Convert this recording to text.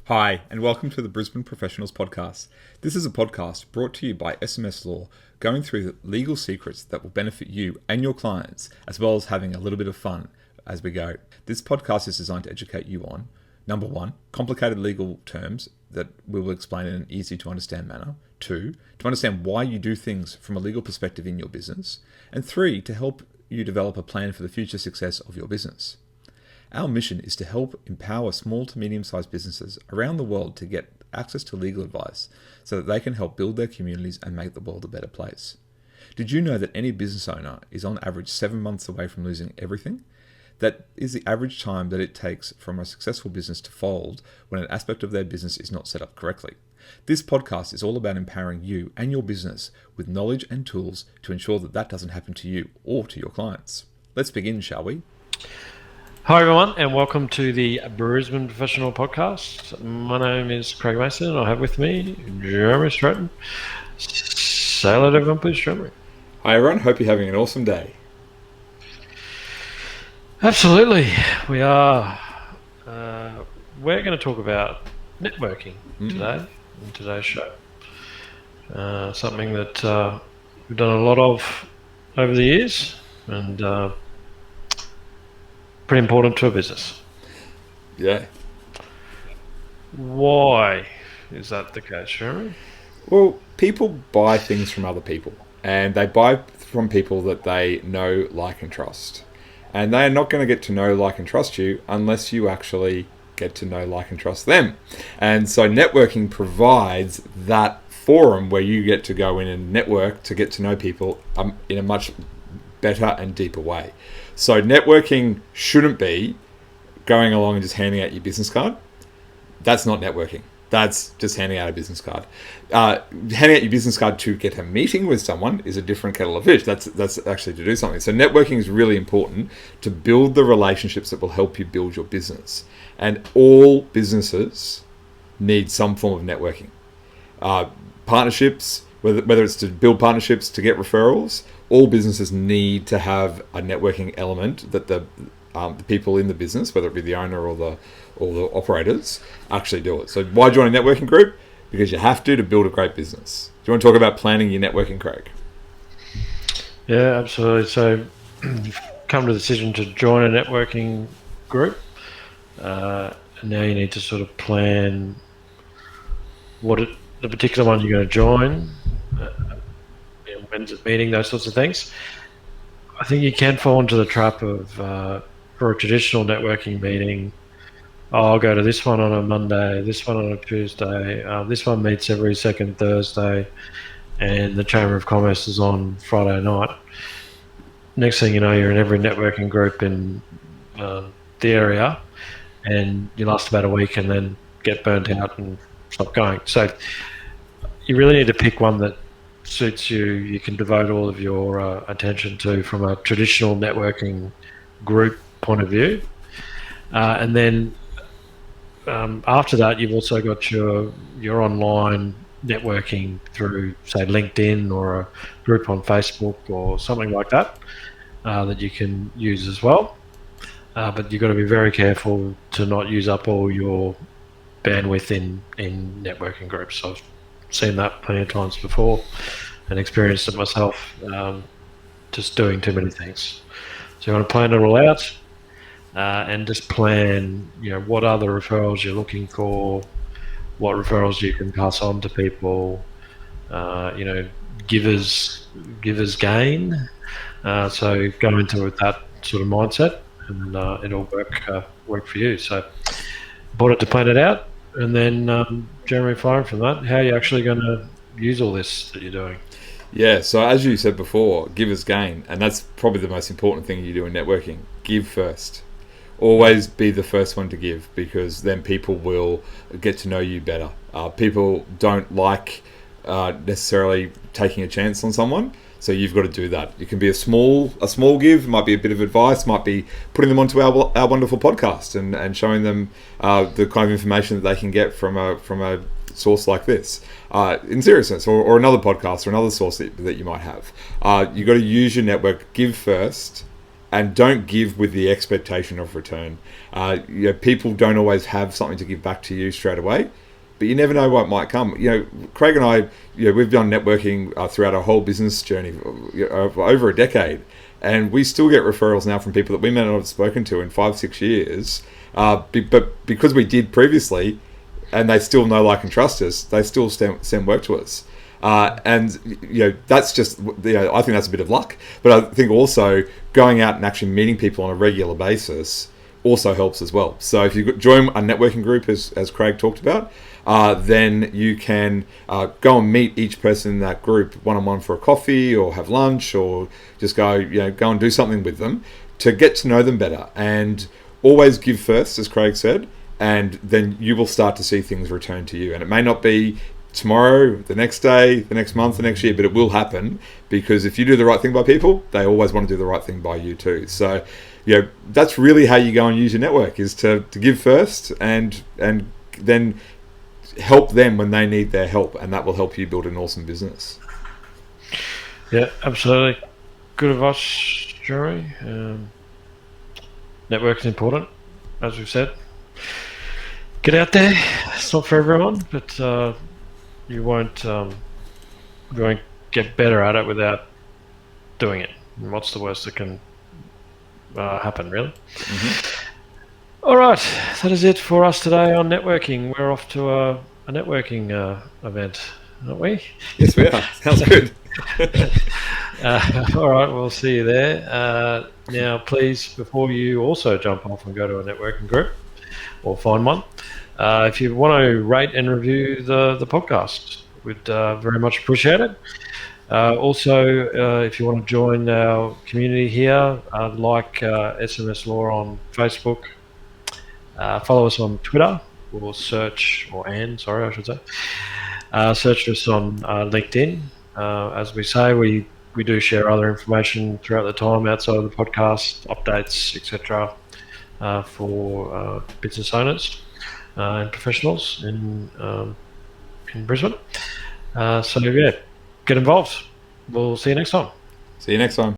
Hi, and welcome to the Brisbane Professionals Podcast. This is a podcast brought to you by SMS Law, going through the legal secrets that will benefit you and your clients, as well as having a little bit of fun as we go. This podcast is designed to educate you on, number one, complicated legal terms that we will explain in an easy to understand manner. Two, to understand why you do things from a legal perspective in your business. And three, to help you develop a plan for the future success of your business. Our mission is to help empower small to medium-sized businesses around the world to get access to legal advice so that they can help build their communities and make the world a better place. Did you know that any business owner is on average 7 months away from losing everything? That is the average time that it takes from a successful business to fold when an aspect of their business is not set up correctly. This podcast is all about empowering you and your business with knowledge and tools to ensure that that doesn't happen to you or to your clients. Let's begin, shall we? Hi everyone, and welcome to the Brisbane Professional Podcast. My name is Craig Mason, and I have with me Jeremy Stratton. Say hello to everyone, please, Jeremy. Hi everyone, hope you're having an awesome day. Absolutely, we are. We're going to talk about networking today in today's show. Something that we've done a lot of over the years, and pretty important to a business. Yeah. Why is that the case, Jeremy? Well, people buy things from other people, and they buy from people that they know, like, and trust. And they are not going to get to know, like, and trust you unless you actually get to know, like, and trust them. And so networking provides that forum where you get to go in and network to get to know people in a much better and deeper way. So networking shouldn't be going along and just handing out your business card. That's not networking. That's just handing out a business card. Handing out your business card to get a meeting with someone is a different kettle of fish. That's actually to do something. So networking is really important to build the relationships that will help you build your business. And all businesses need some form of networking. Partnerships, whether it's to build partnerships, to get referrals, all businesses need to have a networking element that the people in the business, whether it be the owner or the operators, actually do it. So why join a networking group? Because you have to build a great business. Do you want to talk about planning your networking, Craig? Yeah, absolutely. So you've come to the decision to join a networking group. And now you need to sort of plan the particular one you're going to join, when's it meeting, those sorts of things. I think you can fall into the trap of, for a traditional networking meeting, I'll go to this one on a Monday, this one on a Tuesday, this one meets every second Thursday, and the Chamber of Commerce is on Friday night. Next thing you know, you're in every networking group in the area, and you last about a week and then get burnt out and stop going. So you really need to pick one that suits you can devote all of your attention to from a traditional networking group point of view. And then after that, you've also got your online networking through, say, LinkedIn or a group on Facebook or something like that that you can use as well. But you've got to be very careful to not use up all your bandwidth in networking groups. I've seen that plenty of times before and experienced it myself, just doing too many things. So you want to plan it all out and just plan, what other referrals you're looking for, what referrals you can pass on to people, givers gain. So go into that sort of mindset and it'll work for you. So important to plan it out. And then, Jeremy, following from that, how are you actually going to use all this that you're doing? Yeah, so as you said before, givers gain. And that's probably the most important thing you do in networking. Give first. Always be the first one to give, because then people will get to know you better. People don't like necessarily taking a chance on someone. So you've got to do that. It can be a small give, might be a bit of advice, might be putting them onto our wonderful podcast and showing them the kind of information that they can get from a source like this. In seriousness, or another podcast or another source that you might have. You've got to use your network, give first, and don't give with the expectation of return. People don't always have something to give back to you straight away, but you never know what might come. Craig and I, we've done networking throughout our whole business journey over a decade, and we still get referrals now from people that we may not have spoken to in 5-6 years, but because we did previously, and they still know, like, and trust us, they still send work to us. And that's just, I think that's a bit of luck. But I think also going out and actually meeting people on a regular basis also helps as well. So if you join a networking group, as Craig talked about, then you can go and meet each person in that group one-on-one for a coffee, or have lunch, or just go and do something with them to get to know them better. And always give first, as Craig said, and then you will start to see things return to you. And it may not be tomorrow, the next day, the next month, the next year, but it will happen, because if you do the right thing by people, they always want to do the right thing by you too. So that's really how you go and use your network, is to give first, and then help them when they need their help, and that will help you build an awesome business. Yeah, absolutely. Good advice, Jerry. Network is important, as we've said. Get out there. It's not for everyone, but you won't get better at it without doing it. And what's the worst that can happen, really? Mm-hmm. All right, that is it for us today on networking. We're off to a networking event, aren't we? Yes, we are. Sounds good. All right, we'll see you there. Now, please, before you also jump off and go to a networking group or find one, if you want to rate and review the podcast, we'd very much appreciate it. Also, if you want to join our community here, like SMS Law on Facebook, follow us on Twitter, or search us on LinkedIn. As we say, we do share other information throughout the time outside of the podcast, updates, etc., for business owners and professionals in Brisbane. So yeah, get involved. We'll see you next time. See you next time.